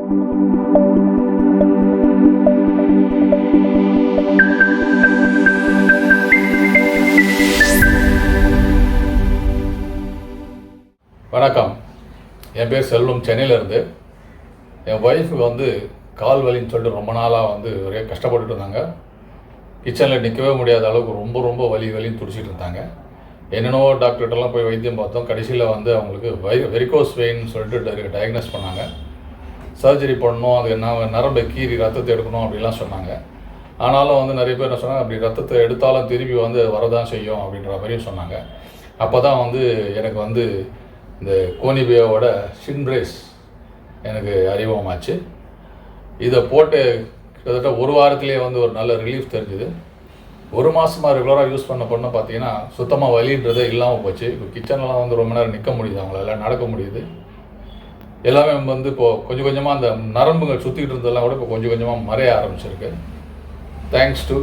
வணக்கம். என் பேர் செல்வம். சென்னையிலேருந்து. என் ஒய்ஃபுக்கு வந்து கால் வலின்னு சொல்லிட்டு ரொம்ப நாளாக ஒரே கஷ்டப்பட்டுட்டு இருந்தாங்க. கிச்சனில் நிற்கவே முடியாத அளவுக்கு ரொம்ப வலின்னு துடிச்சிட்டு இருந்தாங்க. என்னென்னவோ டாக்டர்கிட்டலாம் போய் வைத்தியம் பார்த்தோம். கடைசியில் அவங்களுக்கு வெரிகோஸ் வெயின்னு சொல்லிட்டு டயக்னோஸ் பண்ணாங்க. சர்ஜரி பண்ணணும், அது நரம்பை கீறி ரத்தத்தை எடுக்கணும் அப்படிலாம் சொன்னாங்க. ஆனாலும் நிறைய பேர் என்ன சொன்னாங்க, அப்படி ரத்தத்தை எடுத்தாலும் திரும்பி வரதான் செய்யும் அப்படின்ற மாதிரியும் சொன்னாங்க. அப்போ தான் எனக்கு இந்த கோனிபியாவோட ஷின்பிரேஸ் எனக்கு அறிமுகமாச்சு. இதை போட்டு கிட்டத்தட்ட ஒரு வாரத்திலேயே ஒரு நல்ல ரிலீஃப் தெரிஞ்சுது. ஒரு மாதமாக ரெகுலராக யூஸ் பண்ண பார்த்தீங்கன்னா சுத்தமாக வலின்றதே இல்லாமல் போச்சு. இப்போ கிச்சன்லாம் ரொம்ப நேரம் நிற்க முடியுது, அவங்களால நடக்க முடியுது. எல்லாமே இப்போது கொஞ்சம் கொஞ்சமாக அந்த நரம்புகள் சுற்றிக்கிட்டு இருந்ததெல்லாம் கூட இப்போ கொஞ்சம் கொஞ்சமாக மறைய ஆரம்பிச்சிருக்கு. Thanks to